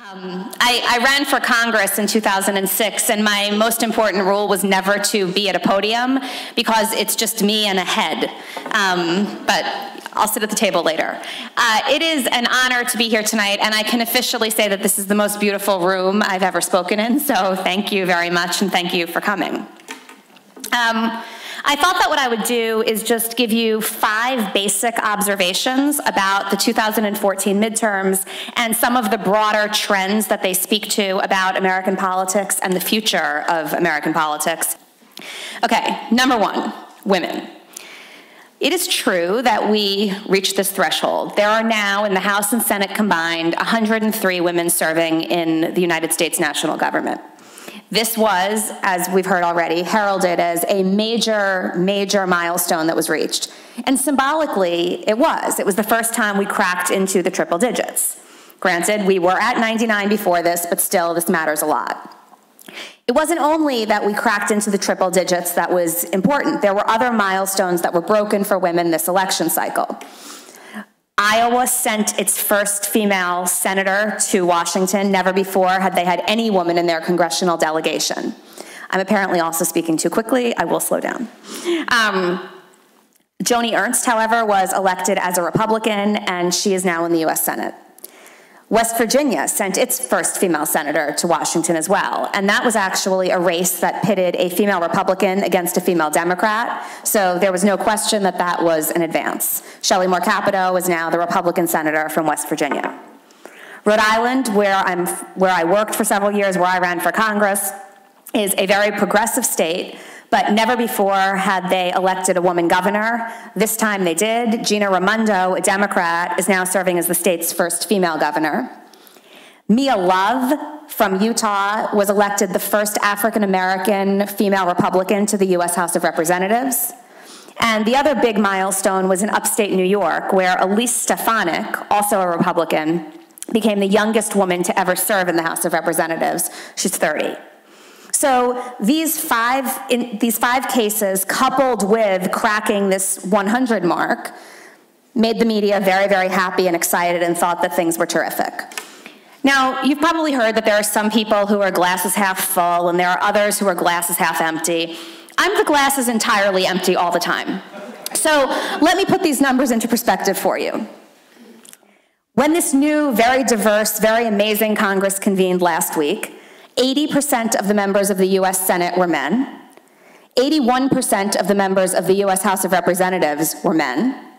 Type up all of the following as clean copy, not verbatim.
I ran for Congress in 2006, and my most important rule was never to be at a podium because it's just me and a head. But I'll sit at the table later. It is an honor to be here tonight, and I can officially say that this is the most beautiful room I've ever spoken in, so thank you very much, and thank you for coming. I thought that what I would do is just give you 5 basic observations about the 2014 midterms and some of the broader trends that they speak to about American politics and the future of American politics. Okay, number 1, women. It is true that we reached this threshold. There are now, in the House and Senate combined, 103 women serving in the United States national government. This was, as we've heard already, heralded as a major, major milestone that was reached. And symbolically, it was. It was the first time we cracked into the triple digits. Granted, we were at 99 before this, but still, this matters a lot. It wasn't only that we cracked into the triple digits that was important. There were other milestones that were broken for women this election cycle. Iowa sent its first female senator to Washington. Never before had they had any woman in their congressional delegation. I'm apparently also speaking too quickly. I will slow down. Joni Ernst, however, was elected as a Republican, and she is now in the US Senate. West Virginia sent its first female senator to Washington as well, and that was actually a race that pitted a female Republican against a female Democrat, so there was no question that that was an advance. Shelley Moore Capito is now the Republican senator from West Virginia. Rhode Island, where I worked for several years, where I ran for Congress, is a very progressive state, but never before had they elected a woman governor. This time they did. Gina Raimondo, a Democrat, is now serving as the state's first female governor. Mia Love from Utah was elected the first African-American female Republican to the US House of Representatives. And the other big milestone was in upstate New York, where Elise Stefanik, also a Republican, became the youngest woman to ever serve in the House of Representatives. She's 30. So these five cases, coupled with cracking this 100 mark, made the media very, very happy and excited and thought that things were terrific. Now, you've probably heard that there are some people who are glasses half full and there are others who are glasses half empty. I'm the glasses entirely empty all the time. So let me put these numbers into perspective for you. When this new, very diverse, very amazing Congress convened last week, 80% of the members of the US Senate were men. 81% of the members of the US House of Representatives were men.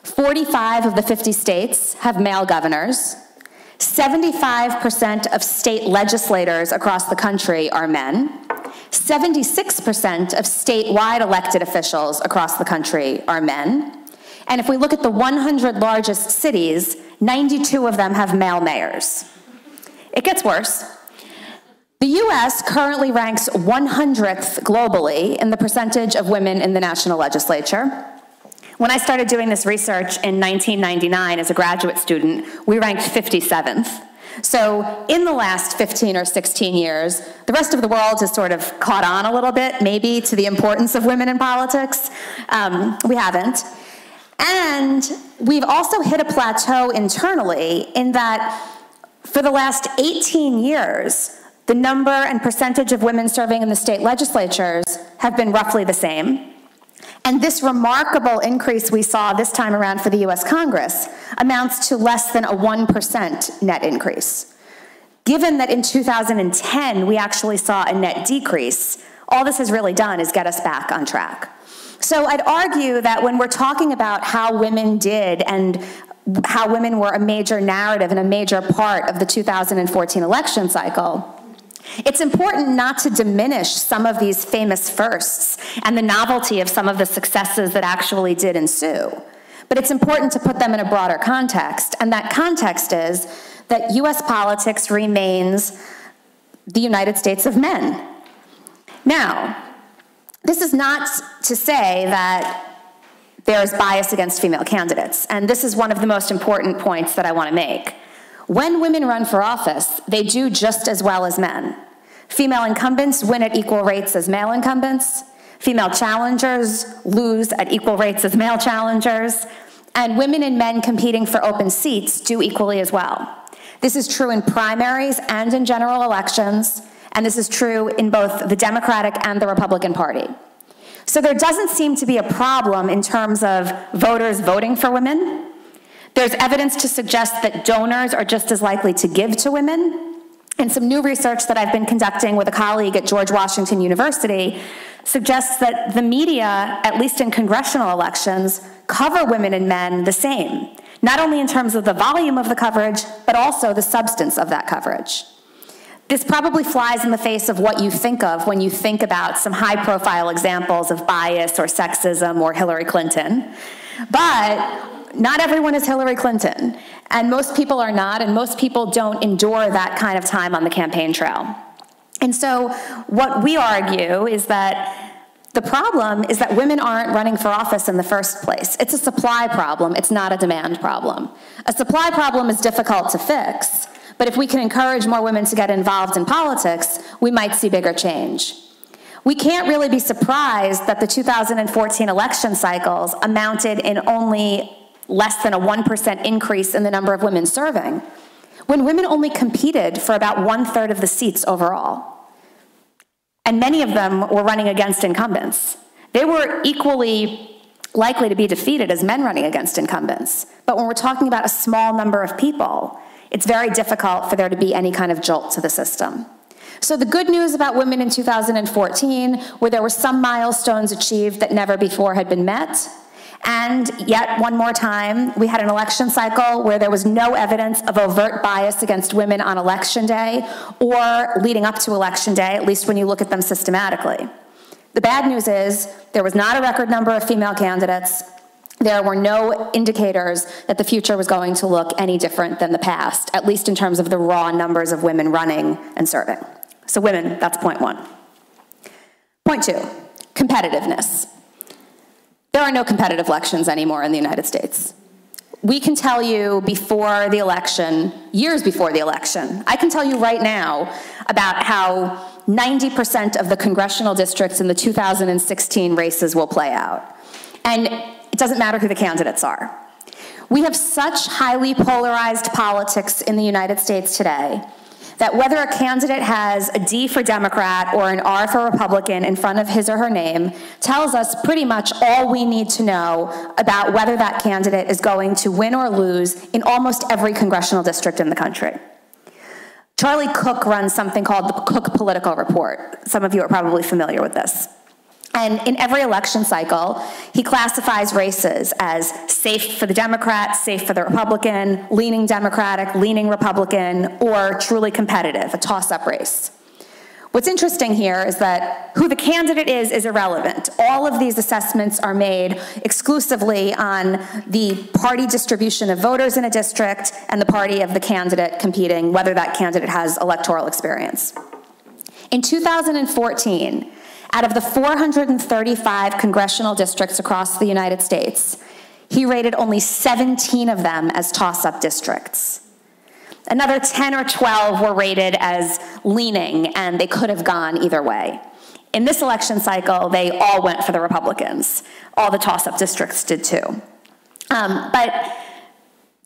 45 of the 50 states have male governors. 75% of state legislators across the country are men. 76% of statewide elected officials across the country are men. And if we look at the 100 largest cities, 92 of them have male mayors. It gets worse. The US currently ranks 100th globally in the percentage of women in the national legislature. When I started doing this research in 1999 as a graduate student, we ranked 57th. So in the last 15 or 16 years, the rest of the world has sort of caught on a little bit, maybe, to the importance of women in politics. We haven't. And we've also hit a plateau internally in that for the last 18 years, the number and percentage of women serving in the state legislatures have been roughly the same. And this remarkable increase we saw this time around for the US Congress amounts to less than a 1% net increase. Given that in 2010 we actually saw a net decrease, all this has really done is get us back on track. So I'd argue that when we're talking about how women did and how women were a major narrative and a major part of the 2014 election cycle, it's important not to diminish some of these famous firsts and the novelty of some of the successes that actually did ensue. But it's important to put them in a broader context, and that context is that US politics remains the United States of men. Now, this is not to say that there's bias against female candidates, and this is one of the most important points that I want to make. When women run for office, they do just as well as men. Female incumbents win at equal rates as male incumbents. Female challengers lose at equal rates as male challengers. And women and men competing for open seats do equally as well. This is true in primaries and in general elections, and this is true in both the Democratic and the Republican Party. So there doesn't seem to be a problem in terms of voters voting for women. There's evidence to suggest that donors are just as likely to give to women. And some new research that I've been conducting with a colleague at George Washington University suggests that the media, at least in congressional elections, cover women and men the same, not only in terms of the volume of the coverage, but also the substance of that coverage. This probably flies in the face of what you think of when you think about some high-profile examples of bias or sexism or Hillary Clinton, but not everyone is Hillary Clinton, and most people are not, and most people don't endure that kind of time on the campaign trail. And so what we argue is that the problem is that women aren't running for office in the first place. It's a supply problem, it's not a demand problem. A supply problem is difficult to fix, but if we can encourage more women to get involved in politics, we might see bigger change. We can't really be surprised that the 2014 election cycles amounted in only less than a 1% increase in the number of women serving, when women only competed for about 1/3 of the seats overall. And many of them were running against incumbents. They were equally likely to be defeated as men running against incumbents. But when we're talking about a small number of people, it's very difficult for there to be any kind of jolt to the system. So the good news about women in 2014 were there were some milestones achieved that never before had been met. And yet, one more time, we had an election cycle where there was no evidence of overt bias against women on election day or leading up to election day, at least when you look at them systematically. The bad news is there was not a record number of female candidates. There were no indicators that the future was going to look any different than the past, at least in terms of the raw numbers of women running and serving. So women, that's point one. Point two, competitiveness. There are no competitive elections anymore in the United States. We can tell you before the election, years before the election, I can tell you right now about how 90% of the congressional districts in the 2016 races will play out. And it doesn't matter who the candidates are. We have such highly polarized politics in the United States today that whether a candidate has a D for Democrat or an R for Republican in front of his or her name tells us pretty much all we need to know about whether that candidate is going to win or lose in almost every congressional district in the country. Charlie Cook runs something called the Cook Political Report. Some of you are probably familiar with this. And in every election cycle, he classifies races as safe for the Democrat, safe for the Republican, leaning Democratic, leaning Republican, or truly competitive, a toss-up race. What's interesting here is that who the candidate is irrelevant. All of these assessments are made exclusively on the party distribution of voters in a district and the party of the candidate competing, whether that candidate has electoral experience. In 2014, out of the 435 congressional districts across the United States, he rated only 17 of them as toss-up districts. Another 10 or 12 were rated as leaning, and they could have gone either way. In this election cycle, they all went for the Republicans. All the toss-up districts did too. But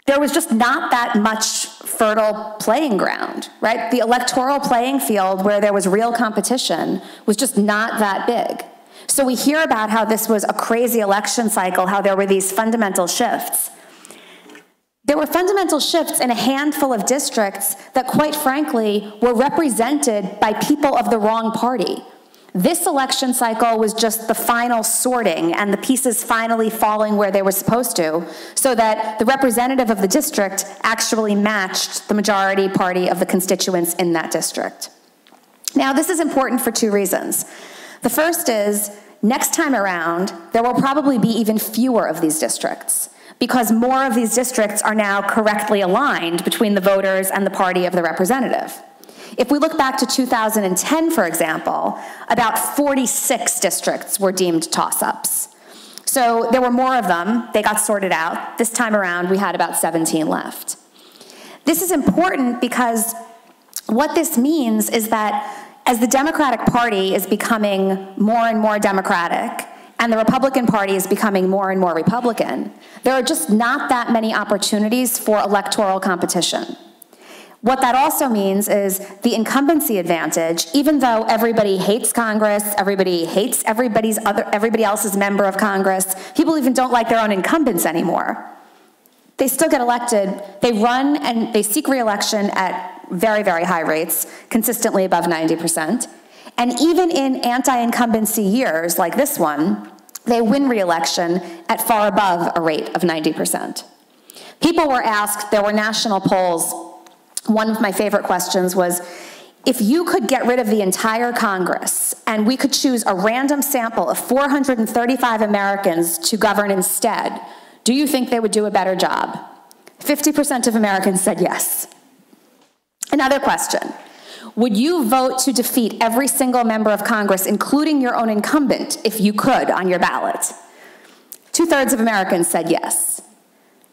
there was just not that much fertile playing ground, right? The electoral playing field where there was real competition was just not that big. So we hear about how this was a crazy election cycle, how there were these fundamental shifts. There were fundamental shifts in a handful of districts that, quite frankly, were represented by people of the wrong party. This election cycle was just the final sorting and the pieces finally falling where they were supposed to, so that the representative of the district actually matched the majority party of the constituents in that district. Now, this is important for two reasons. The first is, next time around, there will probably be even fewer of these districts, because more of these districts are now correctly aligned between the voters and the party of the representative. If we look back to 2010, for example, about 46 districts were deemed toss-ups. So there were more of them. They got sorted out. This time around, we had about 17 left. This is important because what this means is that as the Democratic Party is becoming more and more Democratic, and the Republican Party is becoming more and more Republican, there are just not that many opportunities for electoral competition. What that also means is the incumbency advantage, even though everybody hates Congress, everybody hates everybody else's member of Congress, people even don't like their own incumbents anymore. They still get elected, they run and they seek re-election at very, very high rates, consistently above 90%. And even in anti-incumbency years like this one, they win re-election at far above a rate of 90%. People were asked, there were national polls. One of my favorite questions was, if you could get rid of the entire Congress and we could choose a random sample of 435 Americans to govern instead, do you think they would do a better job? 50% of Americans said yes. Another question, would you vote to defeat every single member of Congress, including your own incumbent, if you could on your ballot? 2/3 of Americans said yes.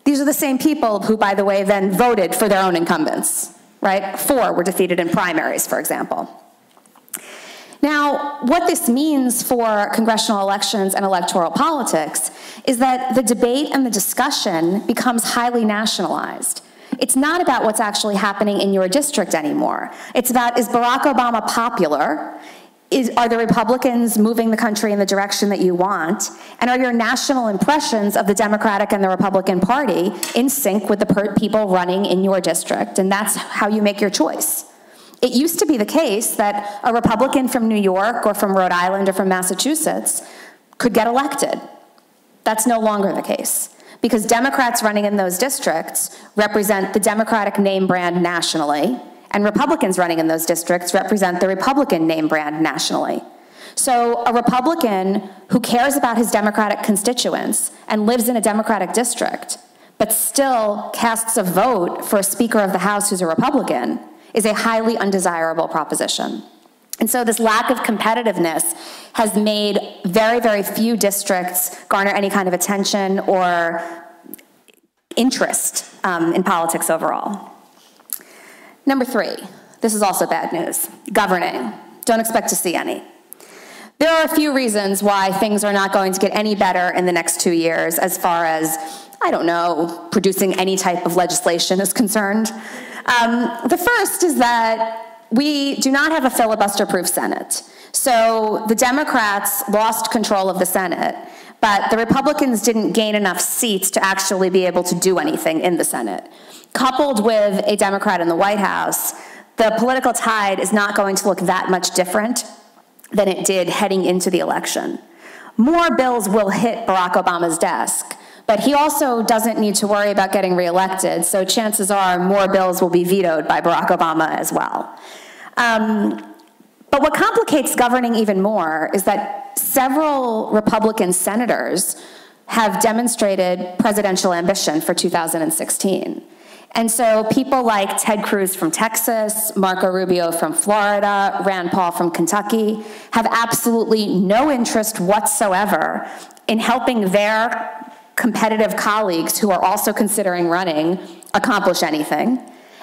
These are the same people who, by the way, then voted for their own incumbents, right? 4 were defeated in primaries, for example. Now, what this means for congressional elections and electoral politics is that the debate and the discussion becomes highly nationalized. It's not about what's actually happening in your district anymore. It's about, is Barack Obama popular? Are the Republicans moving the country in the direction that you want? And are your national impressions of the Democratic and the Republican Party in sync with the people running in your district? And that's how you make your choice. It used to be the case that a Republican from New York or from Rhode Island or from Massachusetts could get elected. That's no longer the case, because Democrats running in those districts represent the Democratic name brand nationally, and Republicans running in those districts represent the Republican name brand nationally. So a Republican who cares about his Democratic constituents and lives in a Democratic district, but still casts a vote for a Speaker of the House who's a Republican, is a highly undesirable proposition. And so this lack of competitiveness has made very, very few districts garner any kind of attention or interest in politics overall. Number 3, this is also bad news, governing. Don't expect to see any. There are a few reasons why things are not going to get any better in the next 2 years as far as, I don't know, producing any type of legislation is concerned. The first is that we do not have a filibuster-proof Senate. So the Democrats lost control of the Senate, but the Republicans didn't gain enough seats to actually be able to do anything in the Senate. Coupled with a Democrat in the White House, the political tide is not going to look that much different than it did heading into the election. More bills will hit Barack Obama's desk, but he also doesn't need to worry about getting reelected, so chances are more bills will be vetoed by Barack Obama as well. But what complicates governing even more is that several Republican senators have demonstrated presidential ambition for 2016. And so people like Ted Cruz from Texas, Marco Rubio from Florida, Rand Paul from Kentucky have absolutely no interest whatsoever in helping their competitive colleagues who are also considering running accomplish anything.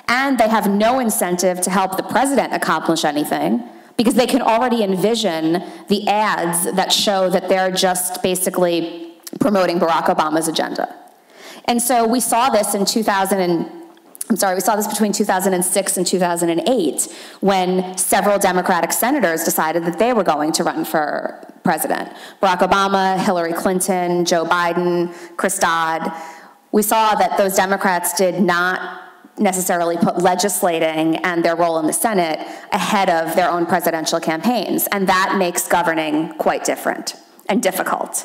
And they have no incentive to help the president accomplish anything because they can already envision the ads that show that they're just basically promoting Barack Obama's agenda. And so we saw this in we saw this between 2006 and 2008 when several Democratic senators decided that they were going to run for president. Barack Obama, Hillary Clinton, Joe Biden, Chris Dodd. We saw that those Democrats did not necessarily put legislating and their role in the Senate ahead of their own presidential campaigns, and that makes governing quite different and difficult.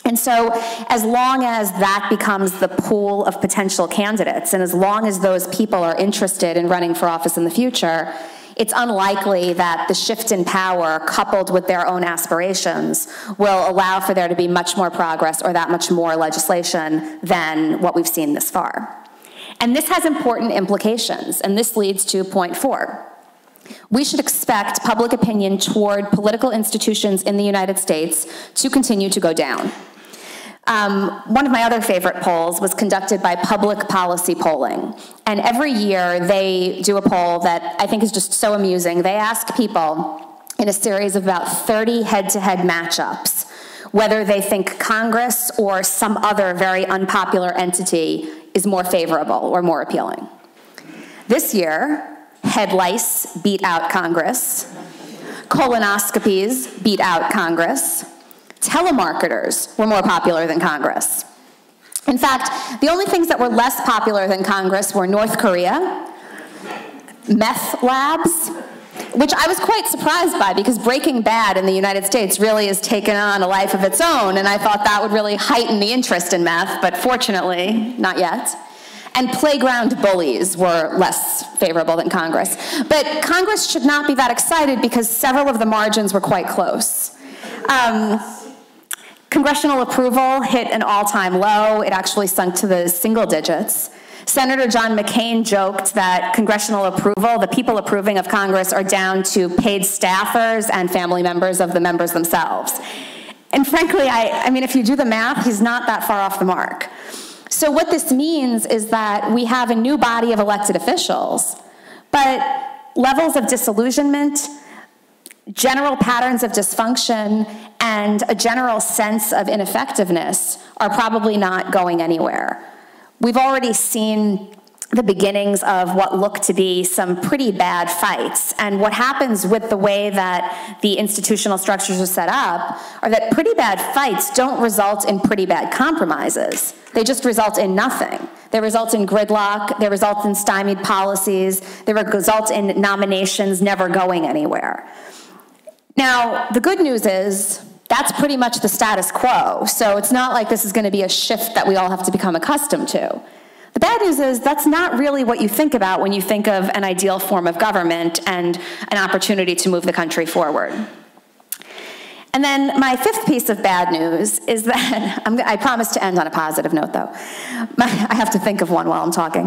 And so as long as that becomes the pool of potential candidates, and as long as those people are interested in running for office in the future, it's unlikely that the shift in power coupled with their own aspirations will allow for there to be much more progress or that much more legislation than what we've seen this far. And this has important implications, and this leads to point 4. We should expect public opinion toward political institutions in the United States to continue to go down. One of my other favorite polls was conducted by Public Policy Polling. And every year they do a poll that I think is just so amusing. They ask people in a series of about 30 head-to-head matchups whether they think Congress or some other very unpopular entity is more favorable or more appealing. This year, head lice beat out Congress. Colonoscopies beat out Congress. Telemarketers were more popular than Congress. In fact, the only things that were less popular than Congress were North Korea, meth labs, which I was quite surprised by because Breaking Bad in the United States really has taken on a life of its own, and I thought that would really heighten the interest in meth, but fortunately, not yet. And playground bullies were less favorable than Congress. But Congress should not be that excited because several of the margins were quite close. Congressional approval hit an all-time low. It actually sunk to the single digits. Senator John McCain joked that congressional approval, the people approving of Congress, are down to paid staffers and family members of the members themselves. And frankly, I mean, if you do the math, he's not that far off the mark. So what this means is that we have a new body of elected officials, but levels of disillusionment, general patterns of dysfunction, and a general sense of ineffectiveness are probably not going anywhere. We've already seen the beginnings of what look to be some pretty bad fights. And what happens with the way that the institutional structures are set up are that pretty bad fights don't result in pretty bad compromises. They just result in nothing. They result in gridlock, they result in stymied policies, they result in nominations never going anywhere. Now, the good news is that's pretty much the status quo, so it's not like this is going to be a shift that we all have to become accustomed to. The bad news is that's not really what you think about when you think of an ideal form of government and an opportunity to move the country forward. And then my fifth piece of bad news is that, I promise to end on a positive note though. I have to think of one while I'm talking.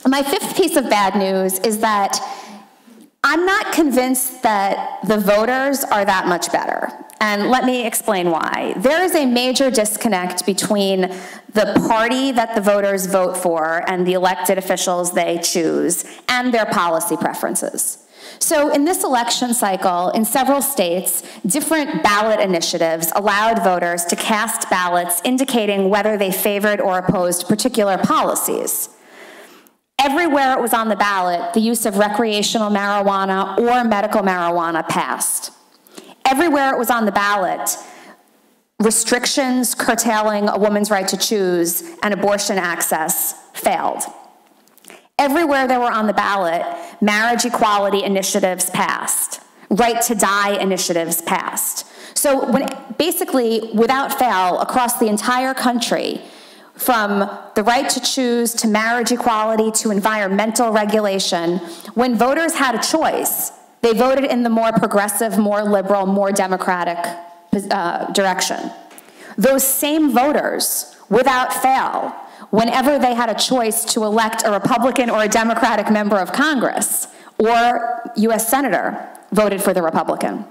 My fifth piece of bad news is that I'm not convinced that the voters are that much better. And let me explain why. There is a major disconnect between the party that the voters vote for and the elected officials they choose and their policy preferences. So in this election cycle, in several states, different ballot initiatives allowed voters to cast ballots indicating whether they favored or opposed particular policies. Everywhere it was on the ballot, the use of recreational marijuana or medical marijuana passed. Everywhere it was on the ballot, restrictions curtailing a woman's right to choose and abortion access failed. Everywhere they were on the ballot, marriage equality initiatives passed. Right to die initiatives passed. So basically, without fail, across the entire country, from the right to choose to marriage equality to environmental regulation, when voters had a choice, they voted in the more progressive, more liberal, more democratic direction. Those same voters, without fail, whenever they had a choice to elect a Republican or a Democratic member of Congress or U.S. Senator, voted for the Republican.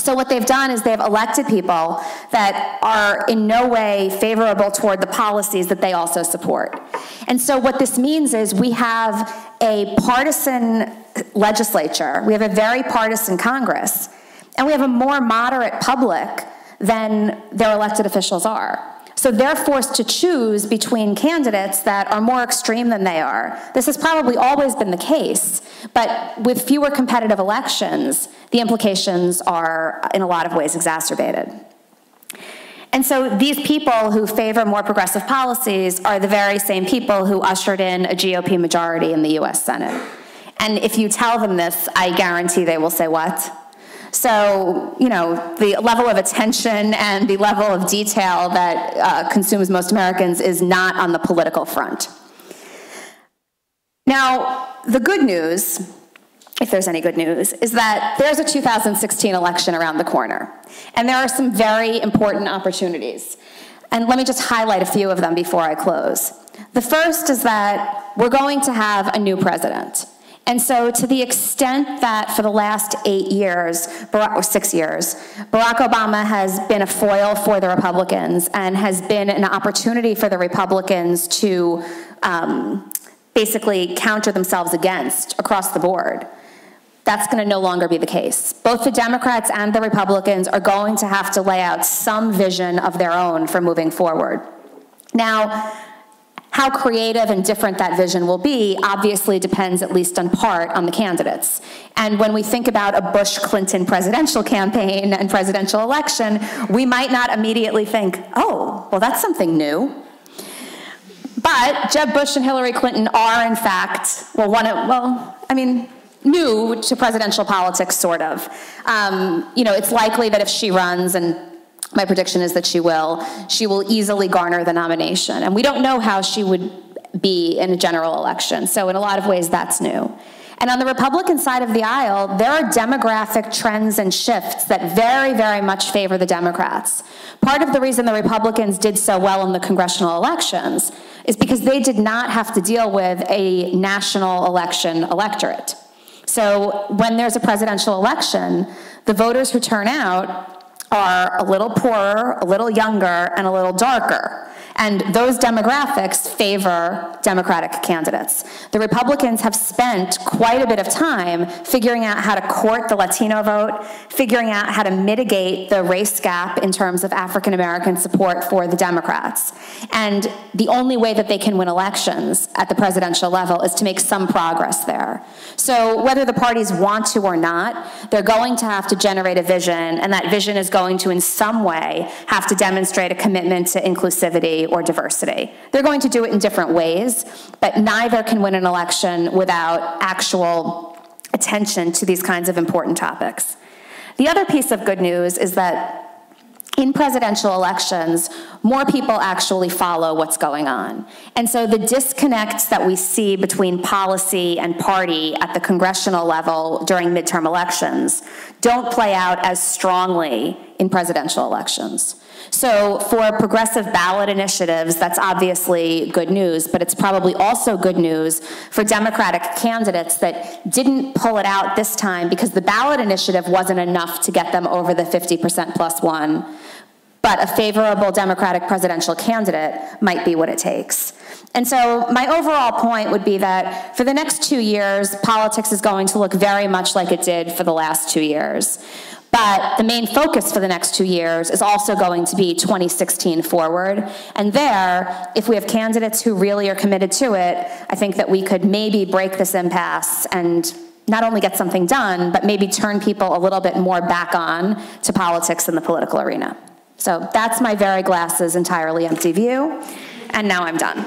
So what they've done is they've elected people that are in no way favorable toward the policies that they also support. And so what this means is we have a partisan legislature, we have a very partisan Congress, and we have a more moderate public than their elected officials are. So they're forced to choose between candidates that are more extreme than they are. This has probably always been the case, but with fewer competitive elections, the implications are in a lot of ways exacerbated. And so these people who favor more progressive policies are the very same people who ushered in a GOP majority in the US Senate. And if you tell them this, I guarantee they will say, what? So, you know, the level of attention and the level of detail that consumes most Americans is not on the political front. Now, the good news, if there's any good news, is that there's a 2016 election around the corner. And there are some very important opportunities. And let me just highlight a few of them before I close. The first is that we're going to have a new president. And so to the extent that for the last 8 years, or 6 years, Barack Obama has been a foil for the Republicans and has been an opportunity for the Republicans to basically counter themselves against across the board, that's going to no longer be the case. Both the Democrats and the Republicans are going to have to lay out some vision of their own for moving forward. Now, how creative and different that vision will be obviously depends, at least in part, on the candidates. And when we think about a Bush-Clinton presidential campaign and presidential election, we might not immediately think, oh, well, that's something new. But Jeb Bush and Hillary Clinton are, in fact, new to presidential politics, sort of. It's likely that if she runs, and my prediction is that she will easily garner the nomination. And we don't know how she would be in a general election. So in a lot of ways, that's new. And on the Republican side of the aisle, there are demographic trends and shifts that very, very much favor the Democrats. Part of the reason the Republicans did so well in the congressional elections is because they did not have to deal with a national election electorate. So when there's a presidential election, the voters who turn out are a little poorer, a little younger, and a little darker. And those demographics favor Democratic candidates. The Republicans have spent quite a bit of time figuring out how to court the Latino vote, figuring out how to mitigate the race gap in terms of African American support for the Democrats. And the only way that they can win elections at the presidential level is to make some progress there. So whether the parties want to or not, they're going to have to generate a vision, and that vision is going to, in some way, have to demonstrate a commitment to inclusivity or diversity. They're going to do it in different ways, but neither can win an election without actual attention to these kinds of important topics. The other piece of good news is that in presidential elections, more people actually follow what's going on. And so the disconnects that we see between policy and party at the congressional level during midterm elections don't play out as strongly in presidential elections. So for progressive ballot initiatives, that's obviously good news, but it's probably also good news for Democratic candidates that didn't pull it out this time because the ballot initiative wasn't enough to get them over the 50% plus one. But a favorable Democratic presidential candidate might be what it takes. And so my overall point would be that for the next 2 years, politics is going to look very much like it did for the last 2 years. But the main focus for the next 2 years is also going to be 2016 forward. And there, if we have candidates who really are committed to it, I think that we could maybe break this impasse and not only get something done, but maybe turn people a little bit more back on to politics in the political arena. So that's my very glasses entirely empty view, and now I'm done.